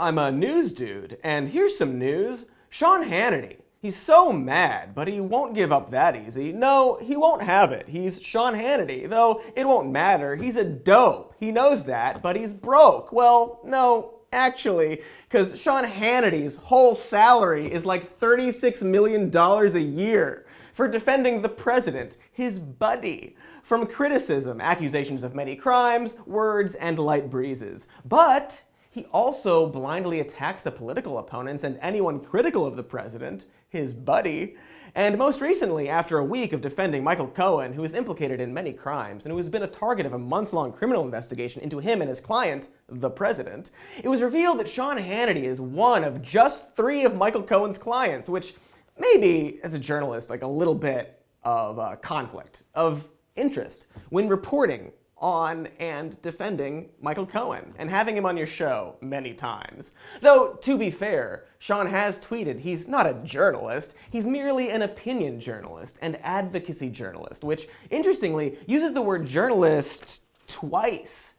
I'm a news dude, and here's some news. Sean Hannity. He's so mad, but he won't give up that easy. No, he won't have it. He's Sean Hannity, though it won't matter. He's a dope. He knows that, but he's broke. Well, no, actually, because Sean Hannity's whole salary is like $36 million a year for defending the president, his buddy, from criticism, accusations of many crimes, words, and light breezes. But he also blindly attacks the political opponents and anyone critical of the president, his buddy. And most recently, after a week of defending Michael Cohen, who is implicated in many crimes and who has been a target of a months-long criminal investigation into him and his client, the president, it was revealed that Sean Hannity is one of just 3 of Michael Cohen's clients, which maybe, as a journalist, like a little bit of conflict of interest when reporting on and defending Michael Cohen and having him on your show many times. Though, to be fair, Sean has tweeted he's not a journalist, he's merely an opinion journalist and advocacy journalist, which, interestingly, uses the word journalist twice.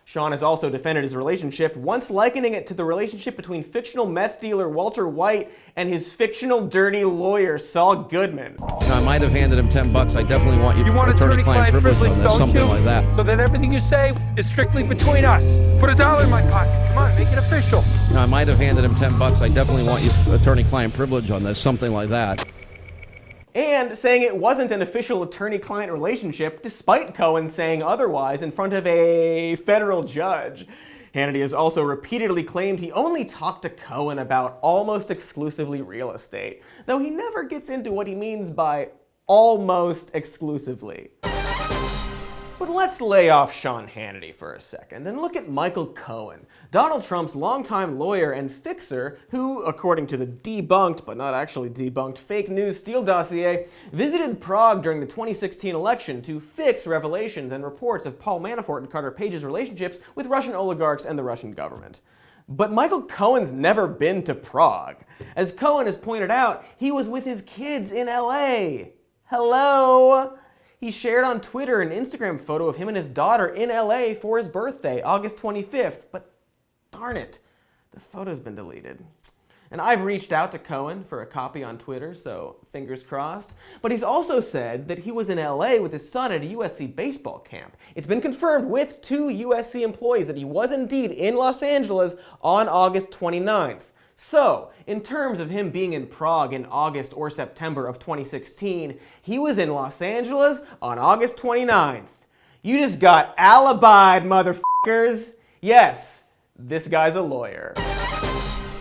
Sean has also defended his relationship, once likening it to the relationship between fictional meth dealer Walter White and his fictional dirty lawyer Saul Goodman. I might have handed him $10. I definitely want you want attorney-client privilege, don't something you? like that. So that everything you say is strictly between us. Put $1 in my pocket. Come on, make it official. I might have handed him $10. I definitely want you attorney-client privilege on this, something like that. And saying it wasn't an official attorney-client relationship, despite Cohen saying otherwise in front of a federal judge. Hannity has also repeatedly claimed he only talked to Cohen about almost exclusively real estate, though he never gets into what he means by almost exclusively. But let's lay off Sean Hannity for a second and look at Michael Cohen, Donald Trump's longtime lawyer and fixer who, according to the debunked, but not actually debunked, fake news Steele dossier, visited Prague during the 2016 election to fix revelations and reports of Paul Manafort and Carter Page's relationships with Russian oligarchs and the Russian government. But Michael Cohen's never been to Prague. As Cohen has pointed out, he was with his kids in LA. Hello? He shared on Twitter an Instagram photo of him and his daughter in LA for his birthday, August 25th, but darn it, the photo's been deleted. And I've reached out to Cohen for a copy on Twitter, so fingers crossed. But he's also said that he was in LA with his son at a USC baseball camp. It's been confirmed with 2 USC employees that he was indeed in Los Angeles on August 29th. So, in terms of him being in Prague in August or September of 2016, he was in Los Angeles on August 29th. You just got alibied, motherfuckers. Yes, this guy's a lawyer.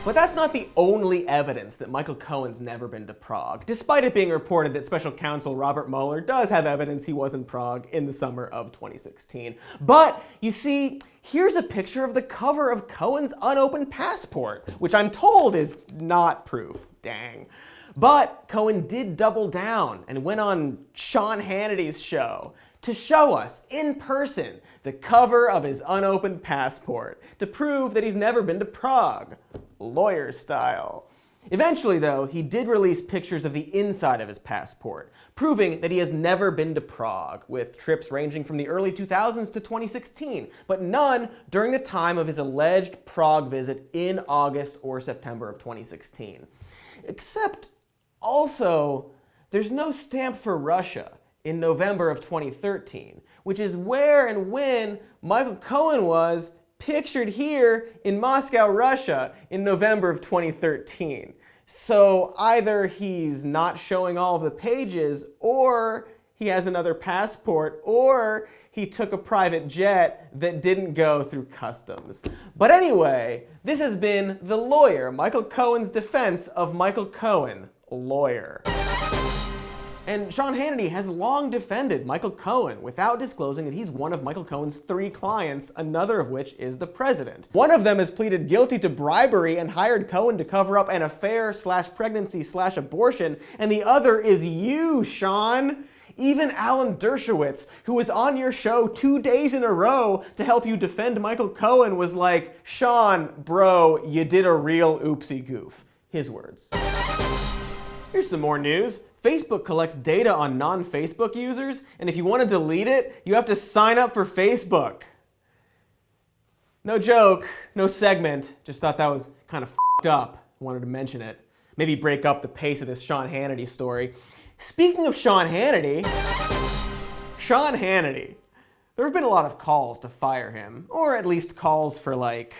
But that's not the only evidence that Michael Cohen's never been to Prague, despite it being reported that special counsel Robert Mueller does have evidence he was in Prague in the summer of 2016. But, you see, here's a picture of the cover of Cohen's unopened passport, which I'm told is not proof. Dang. But Cohen did double down and went on Sean Hannity's show to show us, in person, the cover of his unopened passport to prove that he's never been to Prague. Lawyer style. Eventually, though, he did release pictures of the inside of his passport, proving that he has never been to Prague, with trips ranging from the early 2000s to 2016, but none during the time of his alleged Prague visit in August or September of 2016. Except, also, there's no stamp for Russia in November of 2013, which is where and when Michael Cohen was pictured here in Moscow, Russia in November of 2013. So either he's not showing all of the pages, or he has another passport, or he took a private jet that didn't go through customs. But anyway, this has been The Lawyer, Michael Cohen's defense of Michael Cohen, lawyer. And Sean Hannity has long defended Michael Cohen without disclosing that he's one of Michael Cohen's 3 clients, another of which is the president. One of them has pleaded guilty to bribery and hired Cohen to cover up an affair/pregnancy/abortion, and the other is you, Sean. Even Alan Dershowitz, who was on your show 2 days in a row to help you defend Michael Cohen, was like, "Sean, bro, you did a real oopsie goof." His words. Here's some more news. Facebook collects data on non-Facebook users, and if you want to delete it, you have to sign up for Facebook. No joke, no segment, just thought that was kind of f***ed up. Wanted to mention it. Maybe break up the pace of this Sean Hannity story. Speaking of Sean Hannity, there have been a lot of calls to fire him, or at least calls for, like,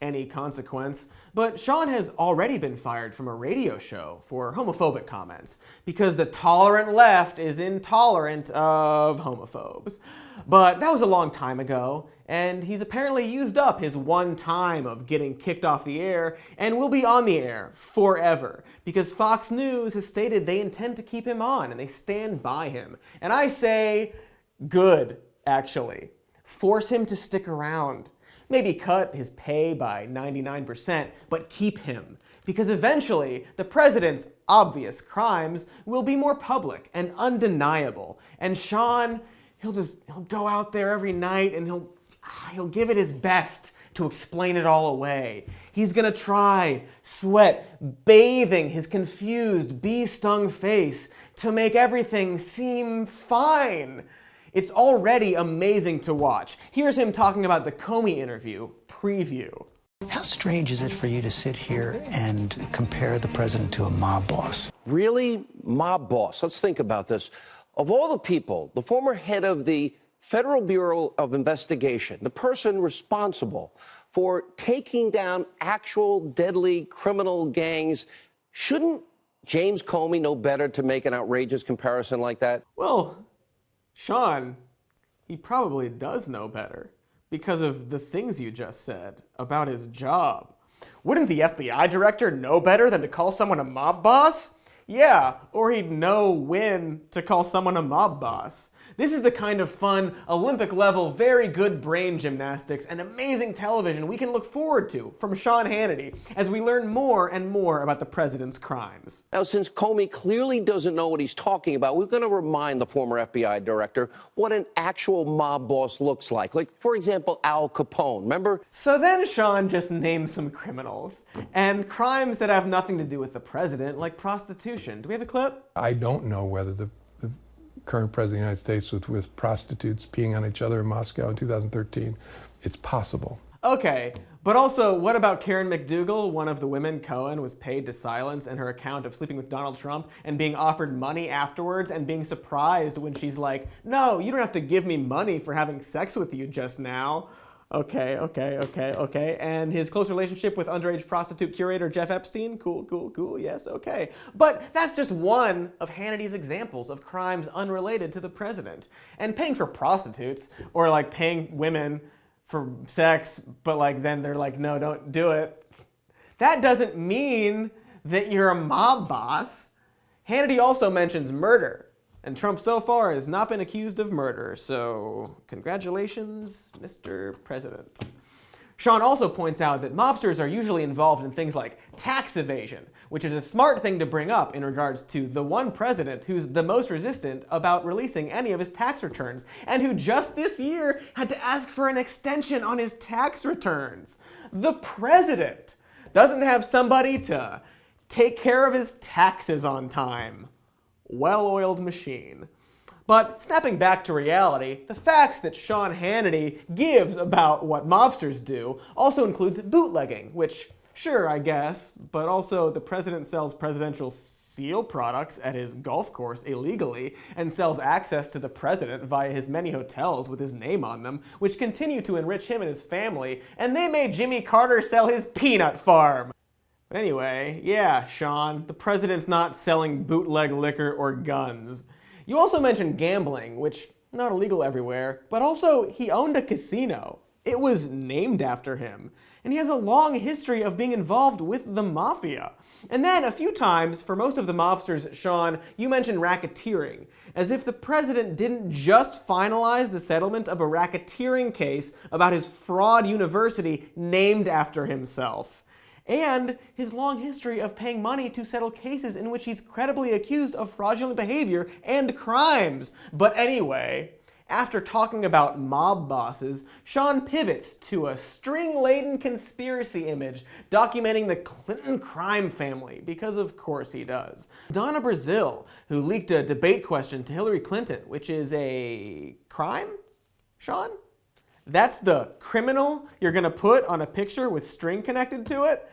any consequence, but Sean has already been fired from a radio show for homophobic comments, because the tolerant left is intolerant of homophobes. But that was a long time ago, and he's apparently used up his one time of getting kicked off the air, and will be on the air forever, because Fox News has stated they intend to keep him on, and they stand by him. And I say, good, actually. Force him to stick around. Maybe cut his pay by 99%, but keep him. Because eventually, the president's obvious crimes will be more public and undeniable. And Sean, he'll go out there every night and he'll give it his best to explain it all away. He's gonna try, sweat, bathing his confused, bee-stung face to make everything seem fine. It's already amazing to watch. Here's him talking about the Comey interview preview. How strange is it for you to sit here and compare the president to a mob boss? Really? Mob boss. Let's think about this. Of all the people, the former head of the Federal Bureau of Investigation, the person responsible for taking down actual deadly criminal gangs, shouldn't James Comey know better to make an outrageous comparison like that? Well, Sean, he probably does know better because of the things you just said about his job. Wouldn't the FBI director know better than to call someone a mob boss? Yeah, or he'd know when to call someone a mob boss. This is the kind of fun, Olympic-level, very good brain gymnastics and amazing television we can look forward to from Sean Hannity as we learn more and more about the president's crimes. Now, since Comey clearly doesn't know what he's talking about, we're going to remind the former FBI director what an actual mob boss looks like. Like, for example, Al Capone, remember? So then Sean just names some criminals and crimes that have nothing to do with the president, like prostitution. Do we have a clip? I don't know whether the current president of the United States was with prostitutes peeing on each other in Moscow in 2013. It's possible. Okay, but also, what about Karen McDougal, one of the women Cohen was paid to silence in her account of sleeping with Donald Trump and being offered money afterwards and being surprised when she's like, no, you don't have to give me money for having sex with you just now. Okay. And his close relationship with underage prostitute curator Jeff Epstein? Cool, yes, okay. But that's just one of Hannity's examples of crimes unrelated to the president. And paying for prostitutes, or like paying women for sex, but like then they're like, no, don't do it. That doesn't mean that you're a mob boss. Hannity also mentions murder. And Trump so far has not been accused of murder, so congratulations, Mr. President. Sean also points out that mobsters are usually involved in things like tax evasion, which is a smart thing to bring up in regards to the one president who's the most resistant about releasing any of his tax returns, and who just this year had to ask for an extension on his tax returns. The president doesn't have somebody to take care of his taxes on time. Well-oiled machine. But snapping back to reality, the facts that Sean Hannity gives about what mobsters do also includes bootlegging, which, sure, I guess, but also the president sells presidential seal products at his golf course illegally and sells access to the president via his many hotels with his name on them, which continue to enrich him and his family, and they made Jimmy Carter sell his peanut farm. Anyway, yeah, Sean, the president's not selling bootleg liquor or guns. You also mentioned gambling, which, not illegal everywhere, but also he owned a casino. It was named after him. And he has a long history of being involved with the mafia. And then, a few times, for most of the mobsters, Sean, you mentioned racketeering, as if the president didn't just finalize the settlement of a racketeering case about his fraud university named after himself. And his long history of paying money to settle cases in which he's credibly accused of fraudulent behavior and crimes. But anyway, after talking about mob bosses, Sean pivots to a string-laden conspiracy image documenting the Clinton crime family, because of course he does. Donna Brazile, who leaked a debate question to Hillary Clinton, which is a crime, Sean? That's the criminal you're gonna put on a picture with string connected to it?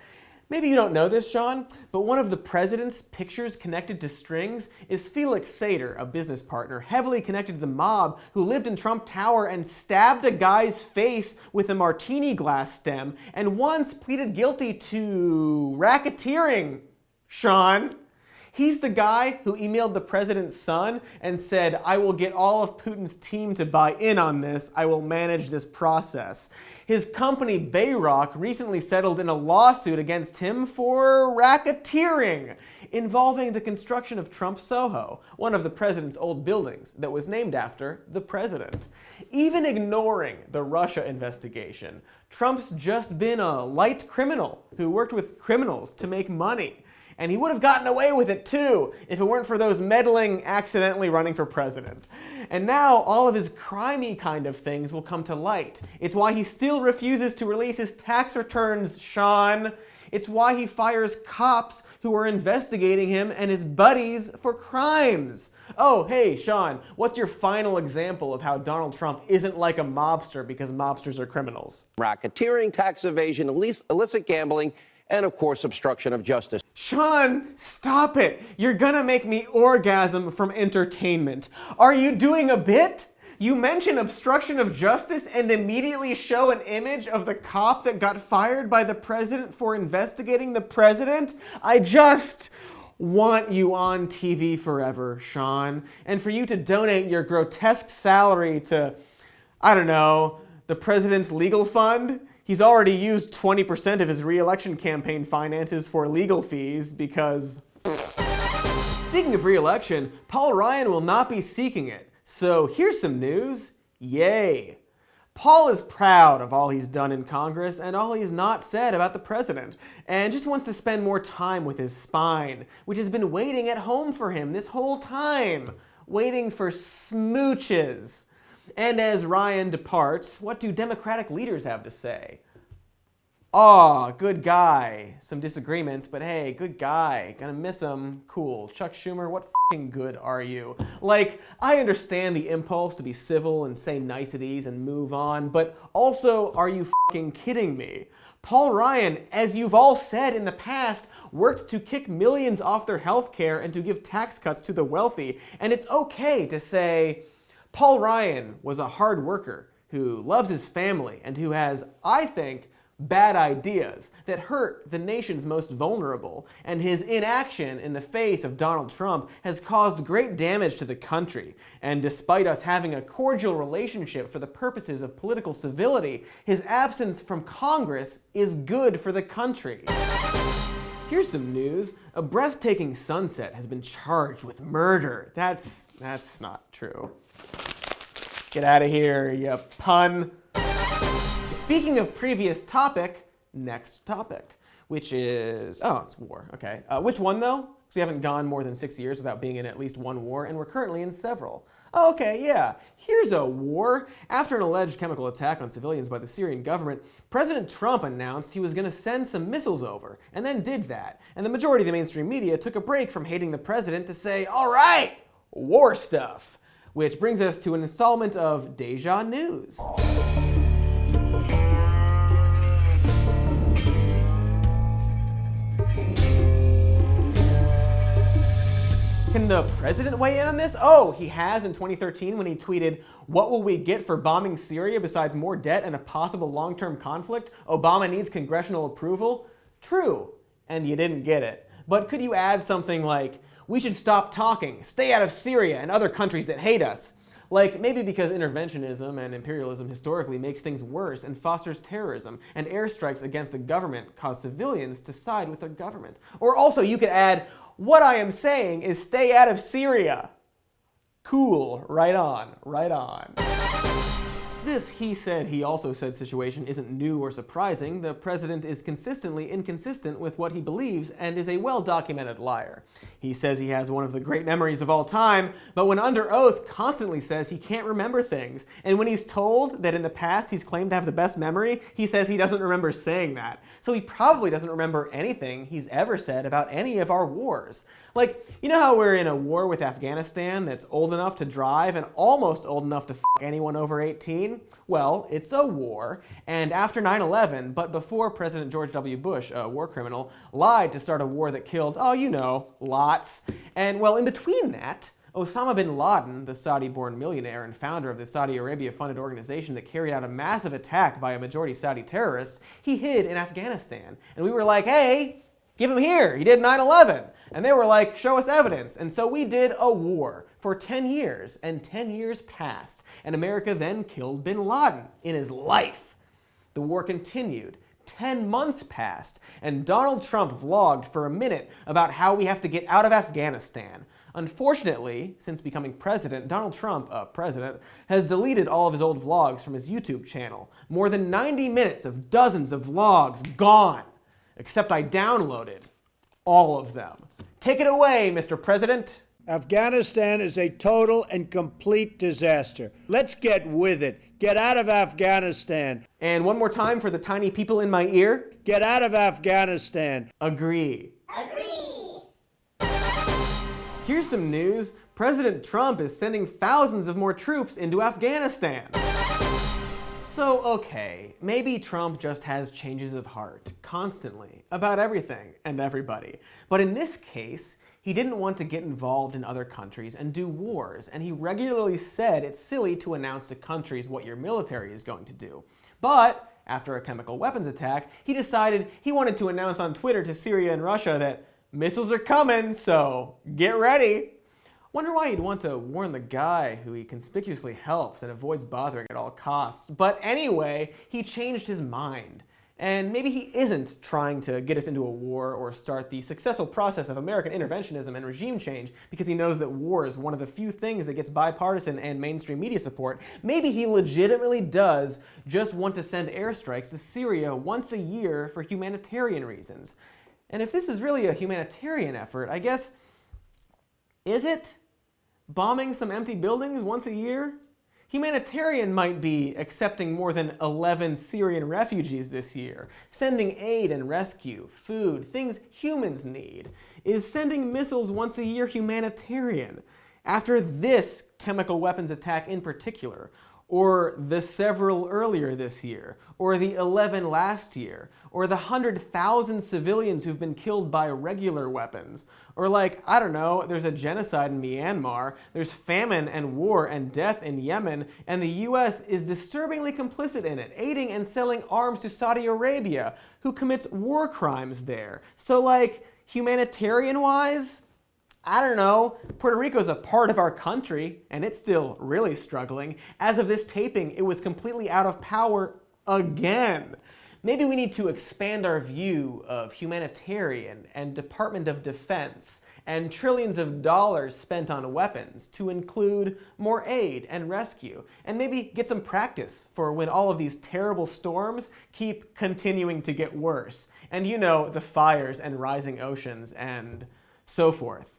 Maybe you don't know this, Sean, but one of the president's pictures connected to strings is Felix Sater, a business partner heavily connected to the mob who lived in Trump Tower and stabbed a guy's face with a martini glass stem and once pleaded guilty to racketeering, Sean. He's the guy who emailed the president's son and said, "I will get all of Putin's team to buy in on this. I will manage this process." His company, Bayrock, recently settled in a lawsuit against him for racketeering, involving the construction of Trump Soho, one of the president's old buildings that was named after the president. Even ignoring the Russia investigation, Trump's just been a light criminal who worked with criminals to make money. And he would have gotten away with it too if it weren't for those meddling accidentally running for president. And now all of his crimey kind of things will come to light. It's why he still refuses to release his tax returns, Sean. It's why he fires cops who are investigating him and his buddies for crimes. Oh, hey, Sean, what's your final example of how Donald Trump isn't like a mobster because mobsters are criminals? Racketeering, tax evasion, illicit gambling, and of course, obstruction of justice. Sean, stop it! You're gonna make me orgasm from entertainment. Are you doing a bit? You mention obstruction of justice and immediately show an image of the cop that got fired by the president for investigating the president? I just want you on TV forever, Sean. And for you to donate your grotesque salary to, I don't know, the president's legal fund? He's already used 20% of his re-election campaign finances for legal fees because... Speaking of re-election, Paul Ryan will not be seeking it. So here's some news. Yay. Paul is proud of all he's done in Congress and all he's not said about the president, and just wants to spend more time with his spine, which has been waiting at home for him this whole time, waiting for smooches. And as Ryan departs, what do Democratic leaders have to say? Aw, good guy. Some disagreements, but hey, good guy. Gonna miss him. Cool. Chuck Schumer, what f***ing good are you? Like, I understand the impulse to be civil and say niceties and move on, but also, are you f***ing kidding me? Paul Ryan, as you've all said in the past, worked to kick millions off their health care and to give tax cuts to the wealthy, and it's okay to say, Paul Ryan was a hard worker who loves his family and who has, I think, bad ideas that hurt the nation's most vulnerable, and his inaction in the face of Donald Trump has caused great damage to the country. And despite us having a cordial relationship for the purposes of political civility, his absence from Congress is good for the country. Here's some news. A breathtaking sunset has been charged with murder. That's not true. Get out of here, you pun. Speaking of previous topic, next topic, which is, oh, it's war, okay. Which one though? Because we haven't gone more than 6 years without being in at least one war, and we're currently in several. Oh, okay, yeah, here's a war. After an alleged chemical attack on civilians by the Syrian government, President Trump announced he was going to send some missiles over, and then did that. And the majority of the mainstream media took a break from hating the president to say, all right, war stuff. Which brings us to an installment of Deja News. Can the president weigh in on this? Oh, he has in 2013 when he tweeted, "What will we get for bombing Syria besides more debt and a possible long-term conflict? Obama needs congressional approval." True, and you didn't get it. But could you add something like, "We should stop talking, stay out of Syria and other countries that hate us"? Like, maybe because interventionism and imperialism historically makes things worse and fosters terrorism, and airstrikes against a government cause civilians to side with their government. Or also you could add, "What I am saying is stay out of Syria." Cool, right on, right on. This he said, he also said situation isn't new or surprising. The president is consistently inconsistent with what he believes and is a well-documented liar. He says he has one of the great memories of all time, but when under oath constantly says he can't remember things. And when he's told that in the past he's claimed to have the best memory, he says he doesn't remember saying that. So he probably doesn't remember anything he's ever said about any of our wars. Like, you know how we're in a war with Afghanistan that's old enough to drive and almost old enough to f*** anyone over 18? mean? Well, it's a war, and after 9/11, but before President George W. Bush, a war criminal, lied to start a war that killed, oh, you know, lots. And well, in between that, Osama bin Laden, the Saudi-born millionaire and founder of the Saudi Arabia-funded organization that carried out a massive attack by a majority Saudi terrorists, he hid in Afghanistan. And we were like, hey, give him here, he did 9/11. And they were like, show us evidence. And so we did a war for 10 years, and 10 years passed, and America then killed bin Laden in his life. The war continued. 10 months passed, and Donald Trump vlogged for a minute about how we have to get out of Afghanistan. Unfortunately, since becoming president, Donald Trump, president, has deleted all of his old vlogs from his YouTube channel. More than 90 minutes of dozens of vlogs gone, except I downloaded all of them. Take it away, Mr. President. Afghanistan is a total and complete disaster. Let's get with it. Get out of Afghanistan. And one more time for the tiny people in my ear. Get out of Afghanistan. Agree. Here's some news. President Trump is sending thousands of more troops into Afghanistan. So, okay, maybe Trump just has changes of heart, constantly, about everything and everybody. But in this case, he didn't want to get involved in other countries and do wars, and he regularly said it's silly to announce to countries what your military is going to do. But after a chemical weapons attack, he decided he wanted to announce on Twitter to Syria and Russia that missiles are coming, so get ready. Wonder why he'd want to warn the guy who he conspicuously helps and avoids bothering at all costs. But anyway, he changed his mind. And maybe he isn't trying to get us into a war or start the successful process of American interventionism and regime change because he knows that war is one of the few things that gets bipartisan and mainstream media support. Maybe he legitimately does just want to send airstrikes to Syria once a year for humanitarian reasons. And if this is really a humanitarian effort, I guess, is it? Bombing some empty buildings once a year? Humanitarian might be accepting more than 11 Syrian refugees this year, sending aid and rescue, food, things humans need. Is sending missiles once a year humanitarian? After this chemical weapons attack in particular, or the several earlier this year, or the 11 last year, or the 100,000 civilians who've been killed by regular weapons, or like, I don't know, there's a genocide in Myanmar, there's famine and war and death in Yemen, and the US is disturbingly complicit in it, aiding and selling arms to Saudi Arabia, who commits war crimes there. So like, humanitarian-wise, I don't know, Puerto Rico's a part of our country, and it's still really struggling. As of this taping, it was completely out of power again. Maybe we need to expand our view of humanitarian and Department of Defense and trillions of dollars spent on weapons to include more aid and rescue, and maybe get some practice for when all of these terrible storms keep continuing to get worse. And you know, the fires and rising oceans and so forth.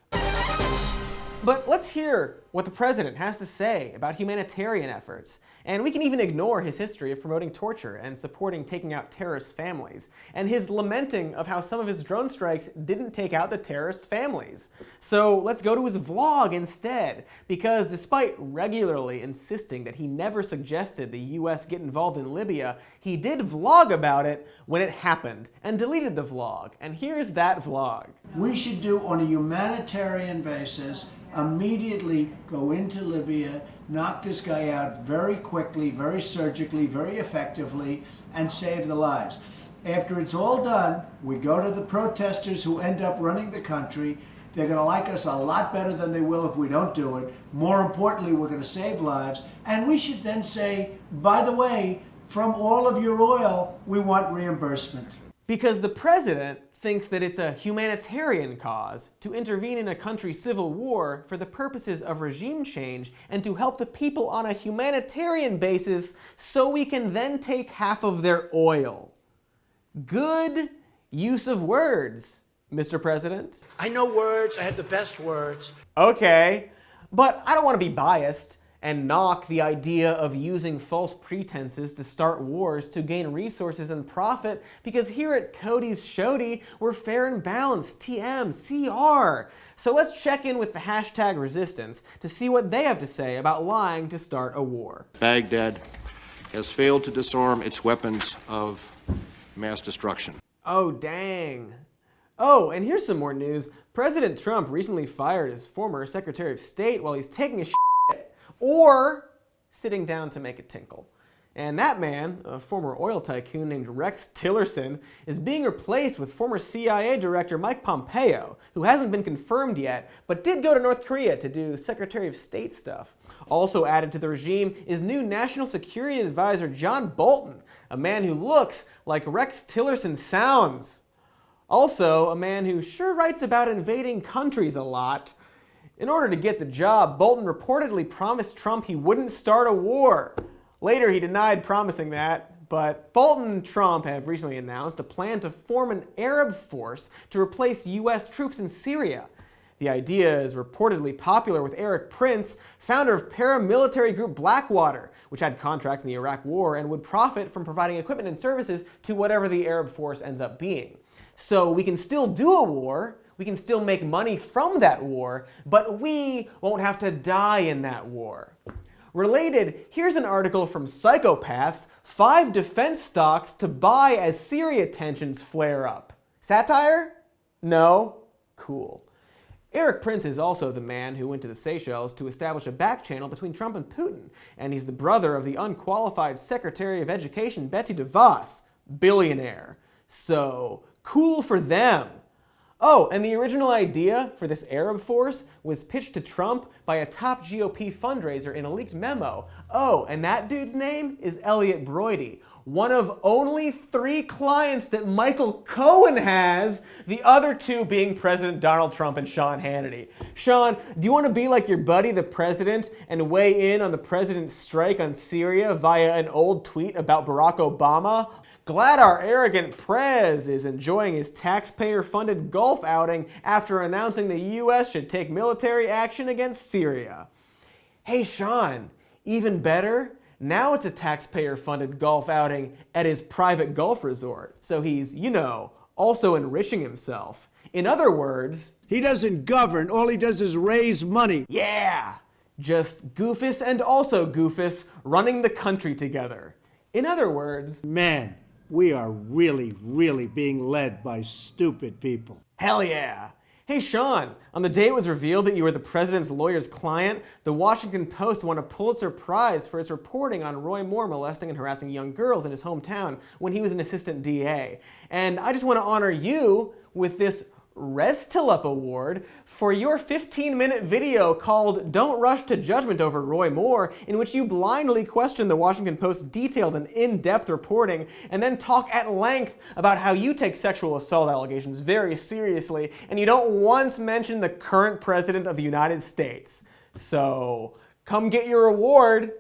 But let's hear what the president has to say about humanitarian efforts. And we can even ignore his history of promoting torture and supporting taking out terrorist families, and his lamenting of how some of his drone strikes didn't take out the terrorist families. So let's go to his vlog instead, because despite regularly insisting that he never suggested the US get involved in Libya, he did vlog about it when it happened, and deleted the vlog. And here's that vlog. We should do, on a humanitarian basis, immediately go into Libya, knock this guy out very quickly, very surgically, very effectively, and save the lives. After it's all done, we go to the protesters who end up running the country. They're going to like us a lot better than they will if we don't do it. More importantly, we're going to save lives. And we should then say, by the way, from all of your oil, we want reimbursement. Because the president thinks that it's a humanitarian cause to intervene in a country's civil war for the purposes of regime change and to help the people on a humanitarian basis so we can then take half of their oil. Good use of words, Mr. President. I know words. I have the best words. Okay, but I don't want to be biased and knock the idea of using false pretenses to start wars to gain resources and profit, because here at Cody's Shody, we're fair and balanced, TMCR. So let's check in with the hashtag resistance to see what they have to say about lying to start a war. Baghdad has failed to disarm its weapons of mass destruction. Oh, dang. Oh, and here's some more news. President Trump recently fired his former Secretary of State while he's taking a shit or sitting down to make a tinkle. And that man, a former oil tycoon named Rex Tillerson, is being replaced with former CIA Director Mike Pompeo, who hasn't been confirmed yet, but did go to North Korea to do Secretary of State stuff. Also added to the regime is new National Security Advisor John Bolton, a man who looks like Rex Tillerson sounds. Also, a man who sure writes about invading countries a lot. In order to get the job, Bolton reportedly promised Trump he wouldn't start a war. Later, he denied promising that, but Bolton and Trump have recently announced a plan to form an Arab force to replace U.S. troops in Syria. The idea is reportedly popular with Eric Prince, founder of paramilitary group Blackwater, which had contracts in the Iraq War and would profit from providing equipment and services to whatever the Arab force ends up being. So we can still do a war, we can still make money from that war, but we won't have to die in that war. Related, here's an article from Psychopaths, 5 defense stocks to buy as Syria tensions flare up. Satire? No? Cool. Eric Prince is also the man who went to the Seychelles to establish a back channel between Trump and Putin, and he's the brother of the unqualified Secretary of Education Betsy DeVos, billionaire. So, cool for them. Oh, and the original idea for this Arab force was pitched to Trump by a top GOP fundraiser in a leaked memo. Oh, and that dude's name is Elliot Broidy, one of only 3 clients that Michael Cohen has, the other 2 being President Donald Trump and Sean Hannity. Sean, do you want to be like your buddy the president and weigh in on the president's strike on Syria via an old tweet about Barack Obama? Glad our arrogant prez is enjoying his taxpayer-funded golf outing after announcing the U.S. should take military action against Syria. Hey Sean, even better, now it's a taxpayer-funded golf outing at his private golf resort, so he's, you know, also enriching himself. In other words, he doesn't govern, all he does is raise money. Yeah, just Goofus and also Goofus running the country together. In other words, man, we are really, really being led by stupid people. Hell yeah. Hey Sean, on the day it was revealed that you were the president's lawyer's client, the Washington Post won a Pulitzer Prize for its reporting on Roy Moore molesting and harassing young girls in his hometown when he was an assistant DA. And I just want to honor you with this Restilup Award for your 15-minute video called Don't Rush to Judgment Over Roy Moore, in which you blindly question the Washington Post's detailed and in-depth reporting and then talk at length about how you take sexual assault allegations very seriously and you don't once mention the current president of the United States. So, come get your award.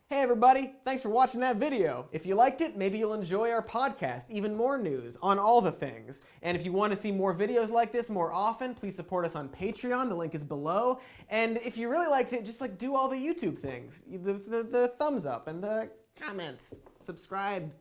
Hey everybody, thanks for watching that video. If you liked it, maybe you'll enjoy our podcast, even more news on all the things. And if you want to see more videos like this more often, please support us on Patreon, the link is below. And if you really liked it, just do all the YouTube things. The thumbs up and the comments. Subscribe.